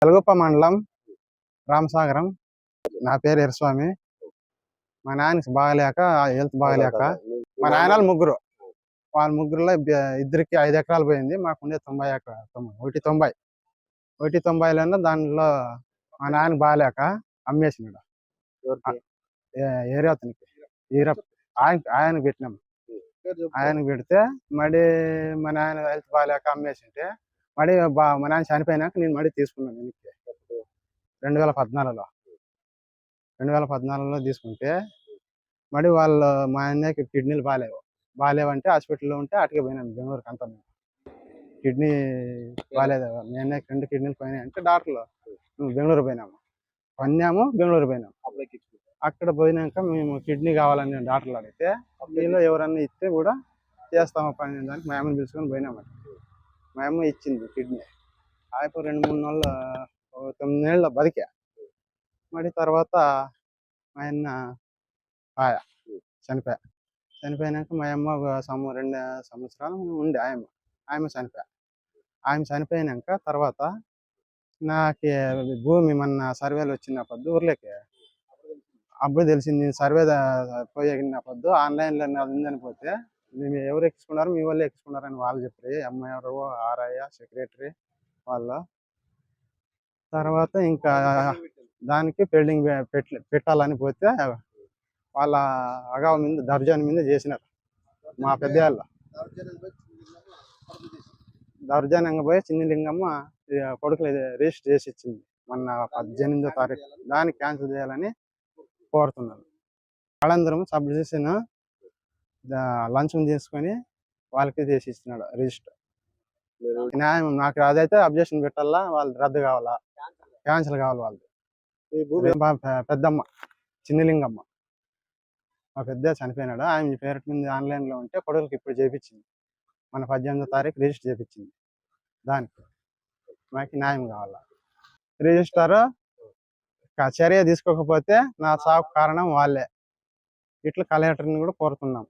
వెలగొప్ప మండలం రామసాగరం. నా పేరు ఎరస్వామి. మా నాన్నకి బాగలేక, హెల్త్ బాగలేక మా నాయనలు ముగ్గురు. వాళ్ళ ముగ్గురులో ఇద్దరికి 5 ఎకరాలు పోయింది. మాకుండే 90 ఎకరాలు, 190లో దాంట్లో మా నాన్న బాగలేక అమ్మేసినాడు. ఏరియా అతనికి ఆయనకు పెట్టినాం. ఆయనకు పెడితే మళ్ళీ మా నాయన హెల్త్ బాగాలేక అమ్మేసింటే మళ్ళీ మా నాయన చనిపోయినాక నేను మళ్ళీ తీసుకున్నాను వెనక్కి 2014లో తీసుకుంటే మళ్ళీ వాళ్ళు మా అన్నయ్యకి కిడ్నీలు బాగాలేవంటే హాస్పిటల్లో ఉంటే అటుకే పోయినాను బెంగళూరుకి. అంతా కిడ్నీ బాగాలేదు, మీ అన్నయ్యకి 2 కిడ్నీలు పోయినాయి అంటే డాక్టర్లు బెంగళూరు పోయినాము. బెంగళూరు పోయినాము. అక్కడ పోయినాక మేము కిడ్నీ కావాలని డాక్టర్లు అడిగితే మీలో ఎవరన్నా ఇస్తే కూడా చేస్తాము పని దానికి మా అమ్మని పిలుచుకొని పోయినామంట. మా అమ్మ ఇచ్చింది కిడ్నీ. అయిపోయి 2-3 నెలలు 9 నెలలు బతికా. మరి తర్వాత మా అన్న చనిపోయినాక మా అమ్మ 2 సంవత్సరాలు ఉండే ఆయమ్మ చనిపోయినాక తర్వాత నాకు భూమి మొన్న సర్వేలు వచ్చినప్పుడు ఊర్లోకి అప్పుడు తెలిసింది. సర్వే పోయిన పొద్దు ఆన్లైన్లో ఉందని పోతే మేము ఎవరు ఎక్కించుకున్నారు, మీ వాళ్ళు ఎక్కించుకున్నారని వాళ్ళు చెప్పారు. ఎంఆర్ఓ, ఆర్ఐ, సెక్రటరీ వాళ్ళు. తర్వాత ఇంకా దానికి పెండింగ్ పెట్టాలని పోతే వాళ్ళ అగావ మీద దర్జాని మీద చేసినారు. మా పెద్దవాళ్ళు దర్జానంగా పోయి చిన్ని లింగమ్మ కొడుకులు రిజిస్టర్ చేసి ఇచ్చింది మొన్న 18వ తారీఖు. దాన్ని క్యాన్సిల్ చేయాలని కోరుతున్నాను. వాళ్ళందరం సబ్ డివిజన్ లంచం తీసుకొని వాళ్ళకి చేసి ఇస్తున్నాడు రిజిస్టర్. న్యాయం నాకు అదైతే అబ్జెక్షన్ పెట్టాలా, వాళ్ళు రద్దు కావాలా, క్యాన్సిల్ కావాలి. వాళ్ళు పెద్దమ్మ చిన్నలింగమ్మ మా పెద్ద చనిపోయినాడు. ఆయన పేరు మీద ఆన్లైన్లో ఉంటే కొడుకులకి ఇప్పుడు చేయించింది. మన 18వ తారీఖు రిజిస్టర్ చేయించింది. దానికి మాకు న్యాయం కావాలా. రిజిస్టర్ చర్య తీసుకోకపోతే నా సాగు కారణం వాళ్ళే. ఇట్లా కలెక్టర్ని కూడా కోరుతున్నాం.